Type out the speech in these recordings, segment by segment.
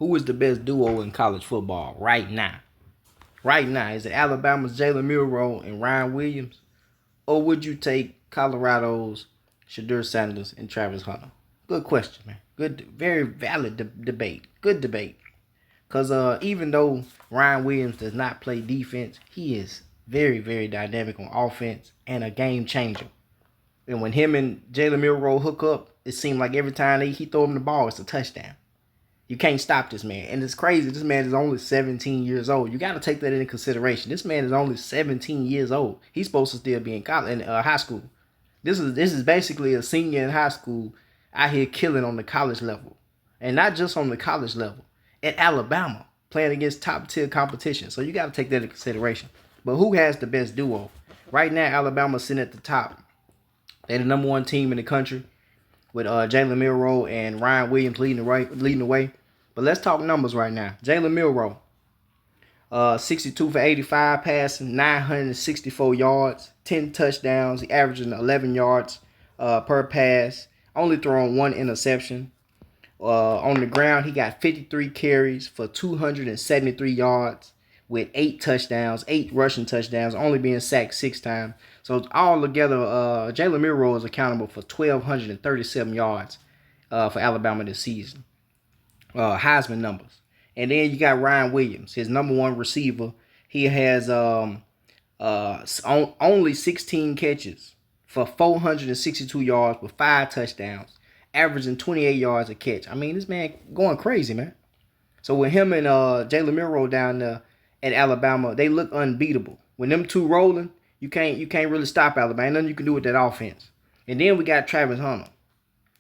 Who is the best duo in college football right now? Right now, is it Alabama's Jalen Milroe and Ryan Williams, or would you take Colorado's Shadur Sanders and Travis Hunter? Good question, man. Good, very valid debate. Good debate. Cause even though Ryan Williams does not play defense, he is very, very dynamic on offense and a game changer. And when him and Jalen Milroe hook up, it seems like every time he throw him the ball, it's a touchdown. You can't stop this man. And it's crazy. This man is only 17 years old. You got to take that into consideration. This man is only 17 years old. He's supposed to still be in college, in high school. This is basically a senior in high school out here killing on the college level. And not just on the college level. At Alabama, playing against top tier competition. So you got to take that into consideration. But who has the best duo? Right now, Alabama's sitting at the top. They're the number one team in the country with Jalen Milroe and Ryan Williams leading the way. But let's talk numbers right now. Jalen Milroe, 62 for 85 passing, 964 yards, 10 touchdowns. He averaging 11 yards per pass. Only throwing one interception. On the ground, he got 53 carries for 273 yards with 8 touchdowns, 8 rushing touchdowns, only being sacked 6 times. So all together, Jalen Milroe is accountable for 1,237 yards for Alabama this season. Heisman numbers. And then you got Ryan Williams, his number one receiver. He has only 16 catches for 462 yards with 5 touchdowns, averaging 28 yards a catch. I mean, this man going crazy, man. So with him and Jalen Milroe down there at Alabama, they look unbeatable. When them two rolling, you can't really stop Alabama. Ain't nothing you can do with that offense. And then we got Travis Hunter,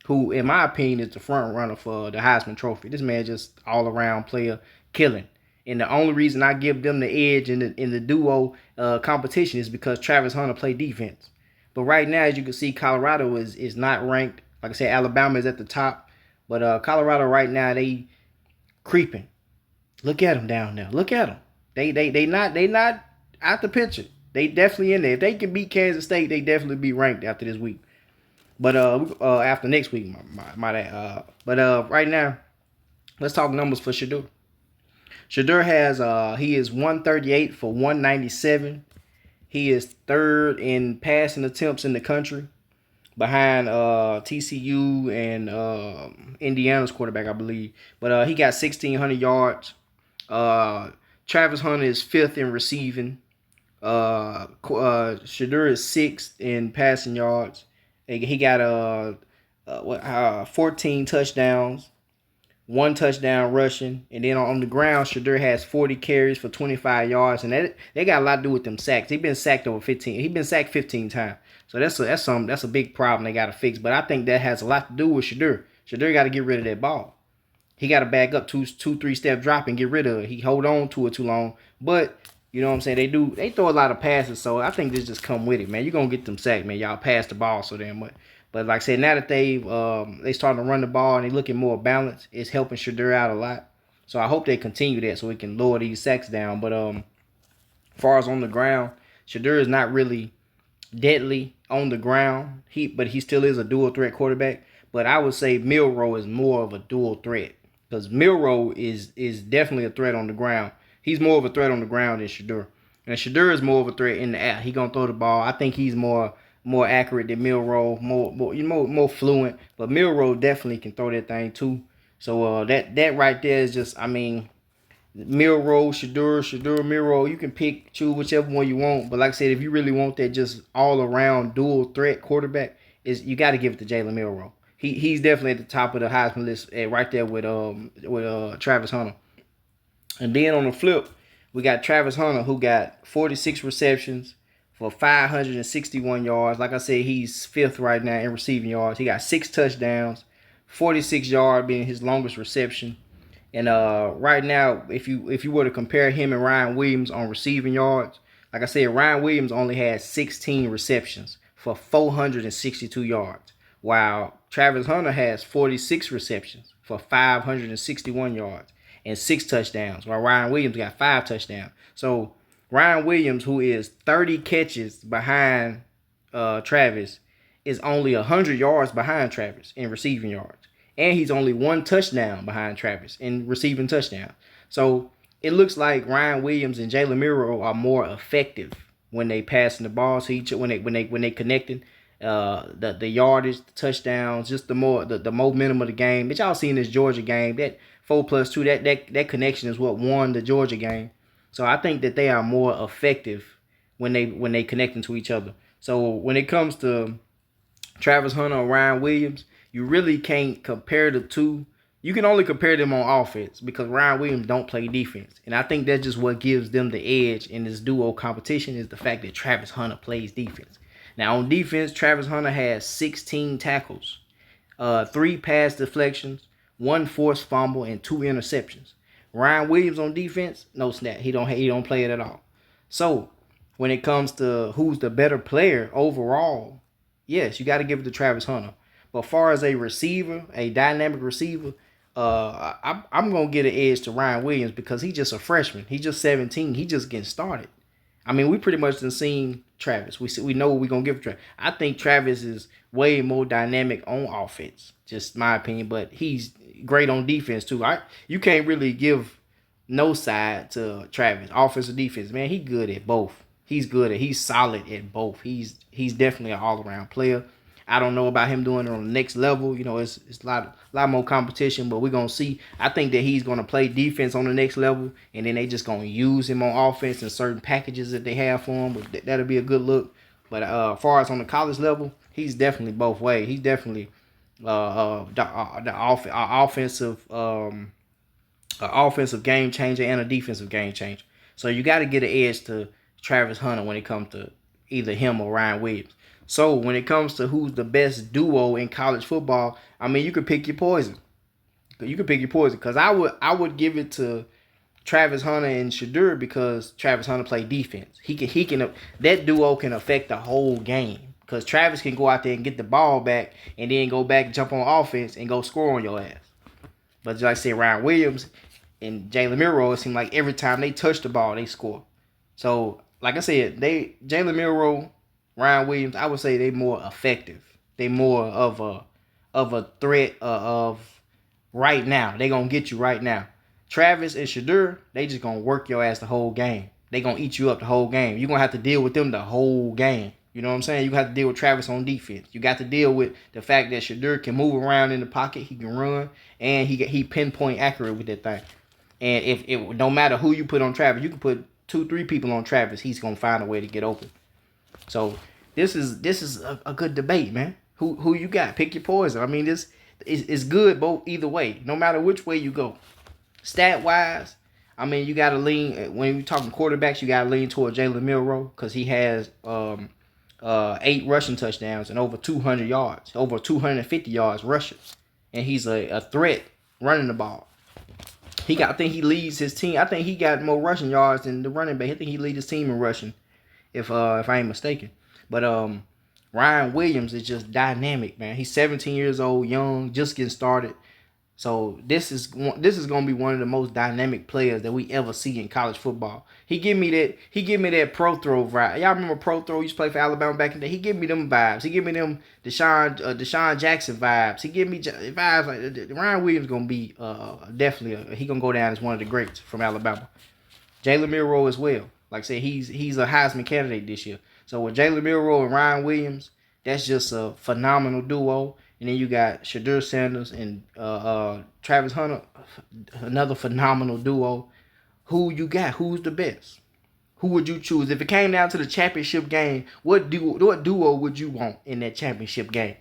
who, in my opinion, is the front runner for the Heisman Trophy. This man just all-around player, killing. And the only reason I give them the edge in the duo competition is because Travis Hunter played defense. But right now, as you can see, Colorado is not ranked. Like I said, Alabama is at the top. But Colorado right now, they creeping. Look at them down there. Look at them. They not out the picture. They definitely in there. If they can beat Kansas State, they definitely be ranked after this week. But after next week, right now, let's talk numbers for Shadur. Shadur he is 138 for 197. He is third in passing attempts in the country, behind TCU and Indiana's quarterback, I believe. But he got 1,600 yards. Travis Hunter is fifth in receiving. Shadur is sixth in passing yards. He got 14 touchdowns, 1 touchdown rushing, and then on the ground, Shadur has 40 carries for 25 yards, and they got a lot to do with them sacks. He's been sacked over 15. He's been sacked 15 times, so that's a big problem they got to fix. But I think that has a lot to do with Shadur. Shadur got to get rid of that ball. He got to back up 2-3 step drop and get rid of it. He hold on to it too long, but you know what I'm saying? They throw a lot of passes, so I think this just come with it, man. You're gonna get them sacked, man. Y'all pass the ball so damn much. But like I said, now that they starting to run the ball and they looking more balanced, it's helping Shadur out a lot. So I hope they continue that so we can lower these sacks down. But as far as on the ground, Shadur is not really deadly on the ground. But he still is a dual threat quarterback. But I would say Milroe is more of a dual threat because Milroe is definitely a threat on the ground. He's more of a threat on the ground than Shadur. And Shadur is more of a threat in the air. He gonna throw the ball. I think he's more accurate than Milroe, more fluent. But Milroe definitely can throw that thing too. So that right there is just, I mean, Milroe, Shadur, Milroe. You can choose whichever one you want. But like I said, if you really want that just all around dual threat quarterback, you got to give it to Jalen Milroe. He's definitely at the top of the Heisman list, right there with Travis Hunter. And then on the flip, we got Travis Hunter, who got 46 receptions for 561 yards. Like I said, he's fifth right now in receiving yards. He got 6 touchdowns, 46 yards being his longest reception. And right now, if you were to compare him and Ryan Williams on receiving yards, like I said, Ryan Williams only had 16 receptions for 462 yards, while Travis Hunter has 46 receptions for 561 yards. And 6 touchdowns, while Ryan Williams got 5 touchdowns. So Ryan Williams, who is 30 catches behind Travis, is only 100 yards behind Travis in receiving yards. and he's only one touchdown behind Travis in receiving touchdown. So it looks like Ryan Williams and Jalen Miro are more effective when they passing the ball to each when they connecting. The yardage, the touchdowns, just the momentum of the game. But y'all seen this Georgia game, that 4+2, that connection is what won the Georgia game. So I think that they are more effective when they connecting to each other. So when it comes to Travis Hunter or Ryan Williams, you really can't compare the two. You can only compare them on offense because Ryan Williams don't play defense. And I think that's just what gives them the edge in this duo competition is the fact that Travis Hunter plays defense. Now on defense, Travis Hunter has 16 tackles, 3 pass deflections, 1 forced fumble, and 2 interceptions. Ryan Williams on defense, no snap. He don't play it at all. So when it comes to who's the better player overall, yes, you got to give it to Travis Hunter. But far as a receiver, a dynamic receiver, I'm gonna get an edge to Ryan Williams because he's just a freshman. He's just 17. He just getting started. I mean, we pretty much done seen Travis. We know what we're gonna give Travis. I think Travis is way more dynamic on offense, just my opinion. But he's great on defense too. You can't really give no side to Travis. Offense or defense, man, he good at both. He's solid at both. He's definitely an all around player. I don't know about him doing it on the next level. You know, it's a lot more competition, but we're gonna see. I think that he's gonna play defense on the next level, and then they just gonna use him on offense in certain packages that they have for him. But that'll be a good look. But as far as on the college level, he's definitely both ways. He's definitely offensive game changer and a defensive game changer. So you got to get an edge to Travis Hunter when it comes to either him or Ryan Williams. So when it comes to who's the best duo in college football, I mean, you could pick your poison. You could pick your poison because I would give it to Travis Hunter and Shadur because Travis Hunter play defense. He can that duo can affect the whole game because Travis can go out there and get the ball back and then go back, jump on offense and go score on your ass. But like I said, Ryan Williams and Jalen Miro, it seemed like every time they touch the ball, they score. So, like I said, Jalen Miro, Ryan Williams, I would say they more effective. They more of a threat of right now. They gonna get you right now. Travis and Shadur, they just gonna work your ass the whole game. They gonna eat you up the whole game. You're gonna have to deal with them the whole game. You know what I'm saying? You have to deal with Travis on defense. You got to deal with the fact that Shadur can move around in the pocket, he can run, and he pinpoint accurate with that thing. And if it no matter who you put on Travis, you can put 2-3 people on Travis, he's gonna find a way to get open. So this is a good debate, man. Who you got? Pick your poison. I mean, this is good both either way, no matter which way you go. Stat wise, I mean, you gotta lean when you're talking quarterbacks. You gotta lean toward Jalen Milroe because he has 8 rushing touchdowns and over 200 yards, over 250 yards rushing, and he's a threat running the ball. I think he leads his team. I think he got more rushing yards than the running back. I think he leads his team in rushing, if I ain't mistaken. But Ryan Williams is just dynamic, man. He's 17 years old, young, just getting started. So this is gonna be one of the most dynamic players that we ever see in college football. He give me that Pro Throw vibe. Y'all remember Pro Throw used to play for Alabama back in the day? He give me them vibes. He give me them Deshaun Jackson vibes. He give me vibes like Ryan Williams gonna be definitely he gonna go down as one of the greats from Alabama. Jalen Milroe as well. Like I said, he's a Heisman candidate this year. So with Jalen Milroe and Ryan Williams, that's just a phenomenal duo. And then you got Shadur Sanders and Travis Hunter, another phenomenal duo. Who you got? Who's the best? Who would you choose? If it came down to the championship game, what duo would you want in that championship game?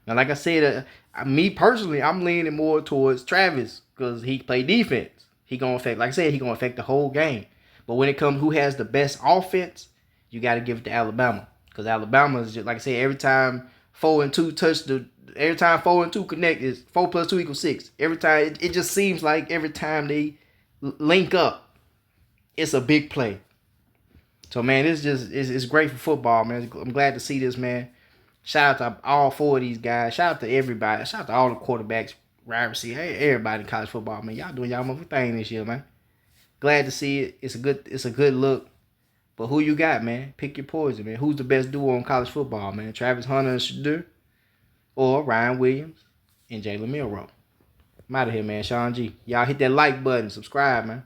Now, like I said, me personally, I'm leaning more towards Travis because he play defense. He gonna affect, like I said, he gonna affect the whole game. But when it comes who has the best offense, you got to give it to Alabama because Alabama is just like I said. Every time 4 and 2 connect is 4+2 = 6. Every time it just seems like every time they link up, it's a big play. So man, it's great for football, man. I'm glad to see this, man. Shout out to all 4 of these guys. Shout out to everybody. Shout out to all the quarterbacks, wide receiver, everybody in college football, man. Y'all doing y'all motherfucking thing this year, man. Glad to see it. It's a good look. But who you got, man? Pick your poison, man. Who's the best duo in college football, man? Travis Hunter and Shadur or Ryan Williams and Jalen Milrow. I'm out of here, man. Sean G. Y'all hit that like button. Subscribe, man.